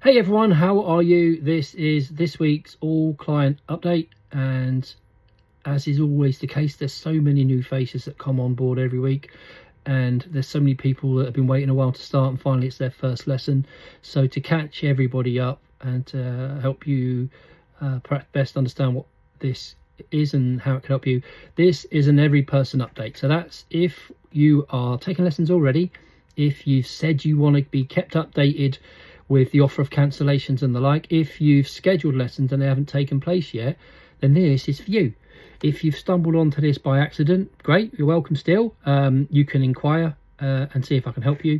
Hey everyone, how are you? This is this week's all client update, and as is always the case, there's so many new faces that come on board every week, and there's so many people that have been waiting a while to start, and finally it's their first lesson. So to catch everybody up and to help you perhaps best understand what this is and how it can help you, this is an every person update. So that's if you are taking lessons already, if you've said you want to be kept updated with the offer of cancellations and the like, if you've scheduled lessons and they haven't taken place yet, then this is for you. If you've stumbled onto this by accident, great, you're welcome still. You can inquire and see if I can help you,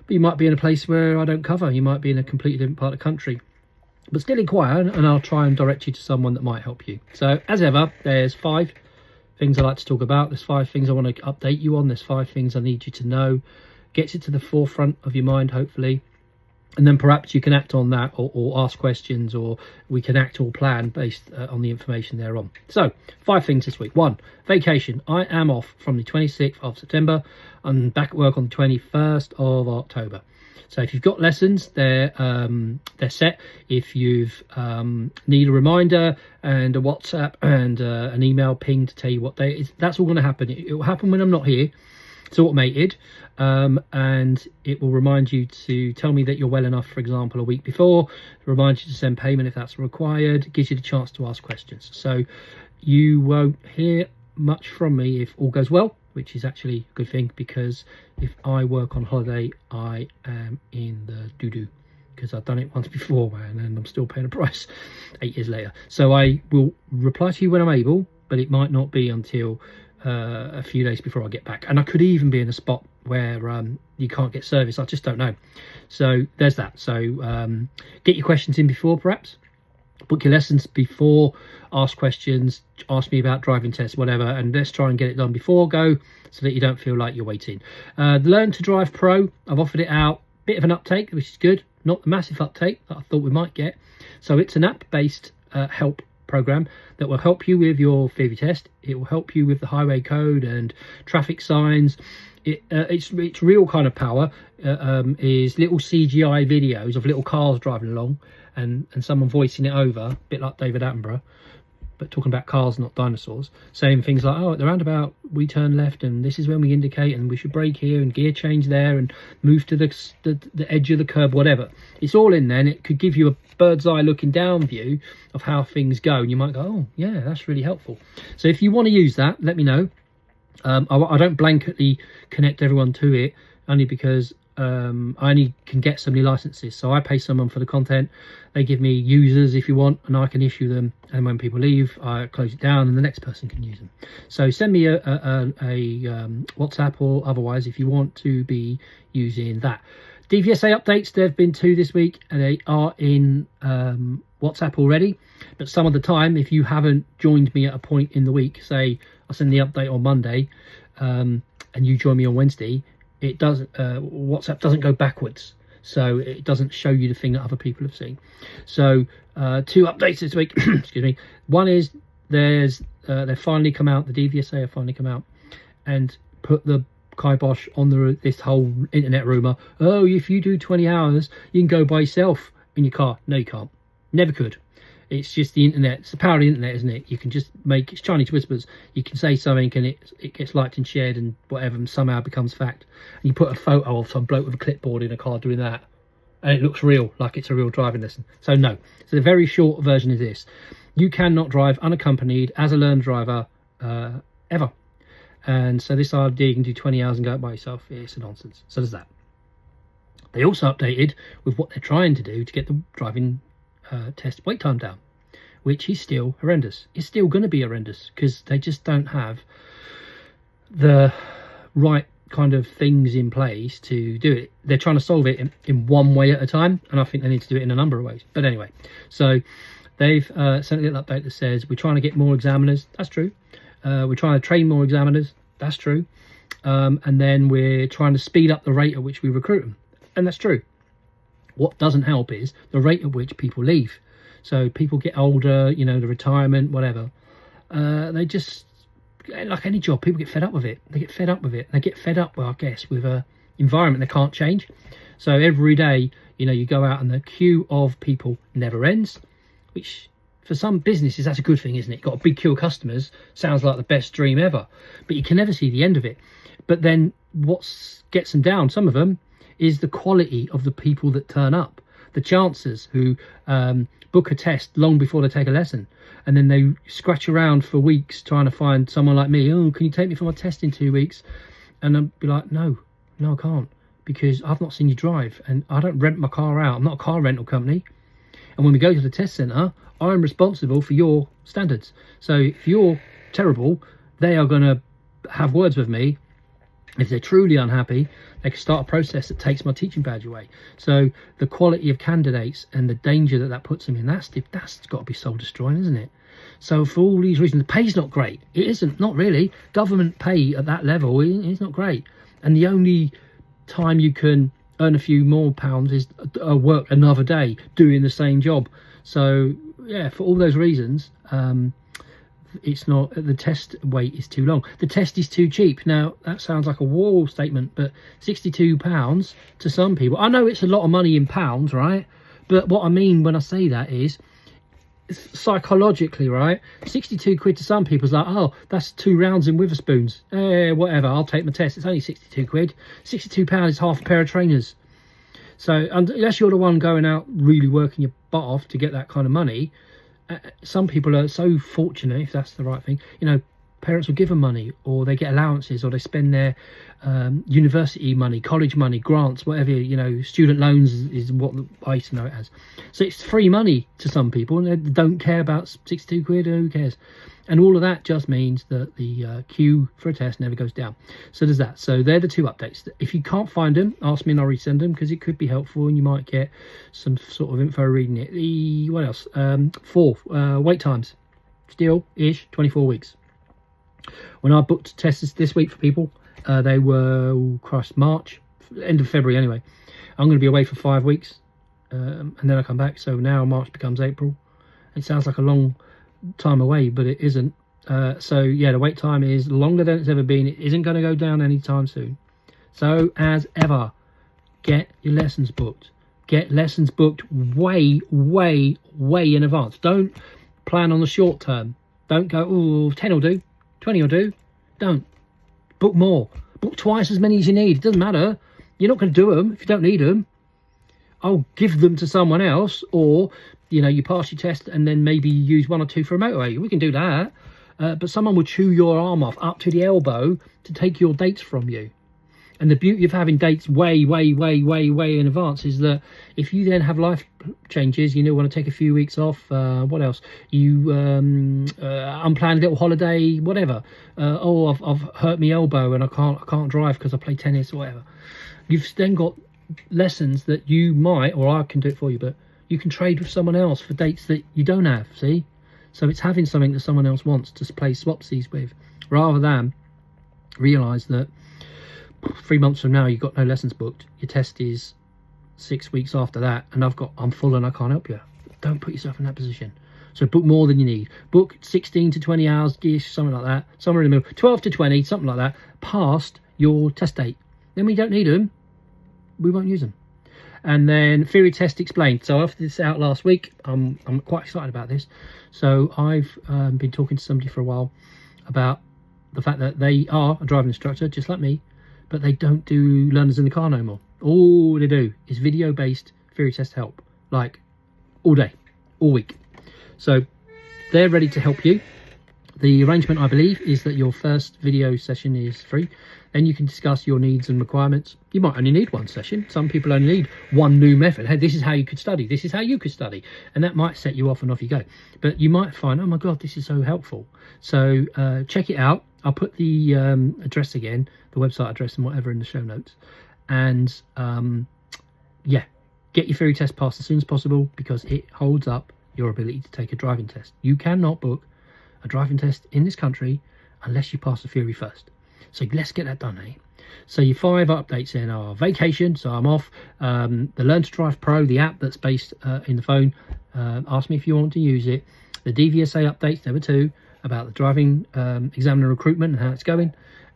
but you might be in a place where I don't cover. You might be in a completely different part of the country, but still inquire and I'll try and direct you to someone that might help you. So as ever, there's 5 things I like to talk about. There's 5 things I want to update you on. There's 5 things I need you to know. Gets it to the forefront of your mind, hopefully. And then perhaps you can act on that, or ask questions, or we can act or plan based on the information thereon. So 5 things this week. 1, vacation. I am off from the 26th of September. I'm back at work on the 21st of October. So if you've got lessons, they're set. If you've need a reminder and a WhatsApp and an email ping to tell you what day it is, that's all going to happen. It will happen when I'm not here. It's automated, and it will remind you to tell me that you're well enough, for example, a week before, remind you to send payment if that's required. It gives you the chance to ask questions. So you won't hear much from me if all goes well, which is actually a good thing, because if I work on holiday, I am in the doo-doo, because I've done it once before, man, and I'm still paying a price 8 years later. So I will reply to you when I'm able, but it might not be until a few days before I get back, and I could even be in a spot where you can't get service. I just don't know. So there's that. So get your questions in before, perhaps book your lessons before, ask questions, ask me about driving tests, whatever, and let's try and get it done before go, so that you don't feel like you're waiting. The Learn to Drive Pro, I've offered it out, bit of an uptake, which is good, not the massive uptake that I thought we might get. So it's an app-based help program that will help you with your theory test. It will help you with the highway code and traffic signs. Its real kind of power is little CGI videos of little cars driving along and someone voicing it over, a bit like David Attenborough, but talking about cars, not dinosaurs, saying things like, oh, at the roundabout we turn left and this is when we indicate and we should brake here and gear change there and move to the edge of the curb, whatever. It's all in there, and it could give you a bird's eye looking down view of how things go, and you might go, oh yeah, that's really helpful. So if you want to use that, let me know. I don't blanketly connect everyone to it, only because I only can get so many licenses. So I pay someone for the content, they give me users if you want, and I can issue them, and when people leave I close it down and the next person can use them. So send me a WhatsApp or otherwise if you want to be using that. DVSA updates, there have been 2 this week, and they are in WhatsApp already, but some of the time, if you haven't joined me at a point in the week, say I send the update on Monday and you join me on Wednesday, it doesn't WhatsApp doesn't go backwards, so it doesn't show you the thing that other people have seen. So 2 updates this week. Excuse me. One is they've finally come out, the DVSA have finally come out and put the kibosh on this whole internet rumor. Oh, if you do 20 hours you can go by yourself in your car. No, you can't. Never could. It's just the internet. It's the power of the internet, isn't it? You can just make, it's Chinese whispers. You can say something and it gets liked and shared and whatever, and somehow becomes fact. And you put a photo of some bloke with a clipboard in a car doing that, and it looks real, like it's a real driving lesson. So no. So the very short version is this: you cannot drive unaccompanied as a learned driver ever. And so this idea you can do 20 hours and go out by yourself, it's a nonsense. So there's that. They also updated with what they're trying to do to get the driving test wait time down, which is still horrendous. It's still going to be horrendous because they just don't have the right kind of things in place to do it. They're trying to solve it in one way at a time, and I think they need to do it in a number of ways. But anyway, so they've sent a little update that says we're trying to get more examiners. That's true. We're trying to train more examiners. That's true. And then we're trying to speed up the rate at which we recruit them. And that's true. What doesn't help is the rate at which people leave. So people get older, you know, the retirement, whatever. They just, like any job, people get fed up with it. They get fed up with it. They get fed up, well, I guess, with environment they can't change. So every day, you know, you go out and the queue of people never ends, which for some businesses, that's a good thing, isn't it? Got a big queue of customers, sounds like the best dream ever, but you can never see the end of it. But then what gets them down, some of them, is the quality of the people that turn up. The chancers who book a test long before they take a lesson, and then they scratch around for weeks trying to find someone like me. Oh, can you take me for my test in 2 weeks? And I'd be like, no, I can't, because I've not seen you drive, and I don't rent my car out. I'm not a car rental company. And when we go to the test centre, I'm responsible for your standards. So if you're terrible, they are going to have words with me. If they're truly unhappy, they can start a process that takes my teaching badge away. So the quality of candidates and the danger that that puts them in, that's got to be soul destroying, isn't it? So for all these reasons, the pay's not great. It isn't, not really. Government pay at that level is not great. And the only time you can earn a few more pounds is work another day doing the same job. So yeah, for all those reasons, it's not, the test wait is too long. The test is too cheap. Now that sounds like a war statement, but £62 to some people, I know it's a lot of money in pounds, right? But what I mean when I say that is psychologically, right? 62 quid to some people is like, oh, that's 2 rounds in Witherspoons. Whatever, I'll take my test. It's only 62 quid. £62 is half a pair of trainers. So unless you're the one going out really working your butt off to get that kind of money, some people are so fortunate, if that's the right thing, you know, parents will give them money, or they get allowances, or they spend their university money, college money, grants, whatever, you know, student loans is what I used to know it as. So it's free money to some people, and they don't care about 62 quid, who cares? And all of that just means that the queue for a test never goes down. So there's that. So they're the 2 updates. If you can't find them, ask me and I'll resend them, because it could be helpful and you might get some sort of info reading it. What else? 4, wait times. Still-ish, 24 weeks. When I booked tests this week for people, they were March, end of February anyway. I'm going to be away for 5 weeks, and then I come back. So now March becomes April. It sounds like a long time away, but it isn't. So yeah, the wait time is longer than it's ever been. It isn't going to go down anytime soon. So as ever, get your lessons booked. Get lessons booked way in advance. Don't plan on the short term. Don't go, oh, 10 will do, 20 will do. Don't. Book more. Book twice as many as you need. It doesn't matter. You're not going to do them if you don't need them. I'll give them to someone else, or, you know, you pass your test and then maybe use 1 or 2 for a motorway. We can do that. But someone will chew your arm off up to the elbow to take your dates from you. And the beauty of having dates way in advance is that if you then have life changes, you know, want to take a few weeks off, what else? You unplanned little holiday, whatever. I've hurt my elbow and I can't drive because I play tennis or whatever. You've then got lessons that you might, or I can do it for you, but you can trade with someone else for dates that you don't have, see? So it's having something that someone else wants to play swapsies with, rather than realise that 3 months from now you've got no lessons booked, your test is 6 weeks after that, and I'm full and I can't help you. Don't put yourself in that position. So book more than you need. Book 16 to 20 hours, something like that, somewhere in the middle, 12 to 20, something like that, past your test date. Then we don't need them, we won't use them. And then theory test explained. So after this out last week, I'm quite excited about this. So I've been talking to somebody for a while about the fact that they are a driving instructor just like me, but they don't do learners in the car no more. All they do is video based theory test help, like all day, all week. So they're ready to help you. The arrangement, I believe, is that your first video session is free. Then you can discuss your needs and requirements. You might only need 1 session. Some people only need 1 new method. Hey, this is how you could study. This is how you could study. And that might set you off and off you go. But you might find, oh my God, this is so helpful. So check it out. I'll put the address again, the website address and whatever in the show notes. And yeah, get your theory test passed as soon as possible, because it holds up your ability to take a driving test. You cannot book a driving test in this country unless you pass the theory first. So let's get that done, eh? So your 5 updates in are vacation, so I'm off. The Learn to Drive Pro, the app that's based in the phone, ask me if you want to use it. The DVSA updates, there were 2, about the driving examiner recruitment and how it's going.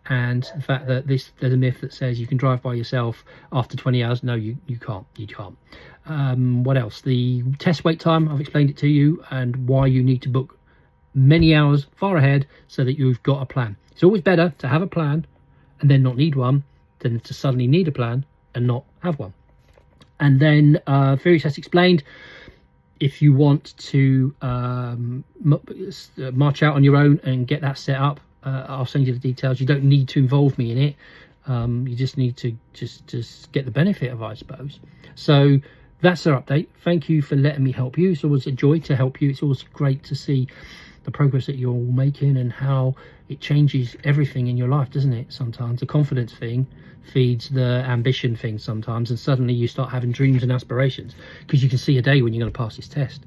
and the fact that there's a myth that says you can drive by yourself after 20 hours. No, you can't. What else? The test wait time, I've explained it to you, and why you need to book many hours far ahead so that you've got a plan. It's always better to have a plan and then not need one than to suddenly need a plan and not have one. And then theory test explained. If you want to march out on your own and get that set up, I'll send you the details. You don't need to involve me in it. You just need to just get the benefit of it, I suppose. So that's our update. Thank you for letting me help you. It's always a joy to help you. It's always great to see the progress that you're making and how it changes everything in your life, doesn't it? Sometimes the confidence thing feeds the ambition thing sometimes, and suddenly you start having dreams and aspirations because you can see a day when you're going to pass this test.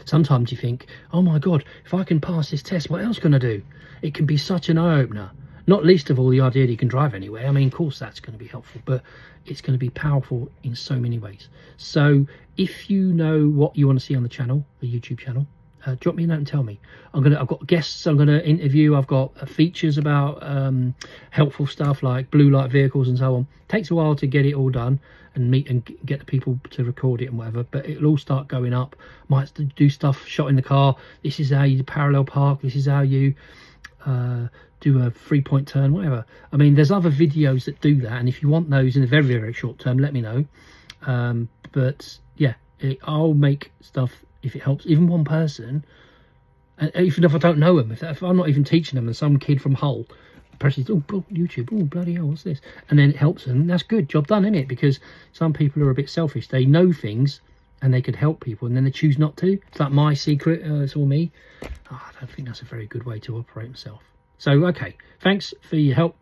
Sometimes you think, oh my God, if I can pass this test, what else can I do? It can be such an eye-opener. Not least of all the idea that you can drive anywhere. I mean, of course that's going to be helpful, but it's going to be powerful in so many ways. So if you know what you want to see on the channel, the YouTube channel, drop me a note and tell me. I've got guests I'm going to interview. I've got features about helpful stuff like blue light vehicles and so on. Takes a while to get it all done and meet and get the people to record it and whatever, but it'll all start going up. Might do stuff shot in the car. This is how you parallel park. This is how you do a 3-point turn, whatever. I mean, there's other videos that do that, and if you want those in the very, very short term, let me know. But yeah, I'll make stuff if it helps even one person, and even if I don't know them, if I'm not even teaching them, and some kid from Hull presses YouTube, oh bloody hell, what's this, and then it helps them, that's good, job done, isn't it? Because some people are a bit selfish. They know things and they could help people, and then they choose not to. It's like my secret, it's all me. I don't think that's a very good way to operate myself. So okay, thanks for your help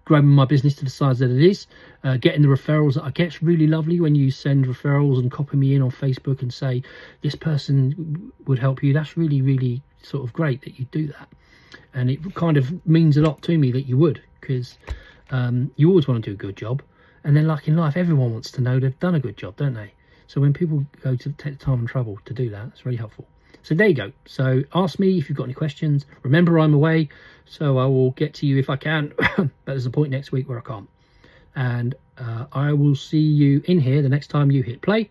growing my business to the size that it is. Getting the referrals that I get, it's really lovely when you send referrals and copy me in on Facebook and say this person would help you. That's really, really sort of great that you do that, and it kind of means a lot to me that you would, because you always want to do a good job, and then like in life, everyone wants to know they've done a good job, don't they? So when people go to take the time and trouble to do that, it's really helpful. So there you go. So ask me if you've got any questions. Remember, I'm away, so I will get to you if I can, but there's a point next week where I can't. And I will see you in here the next time you hit play,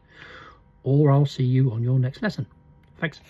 or I'll see you on your next lesson. Thanks.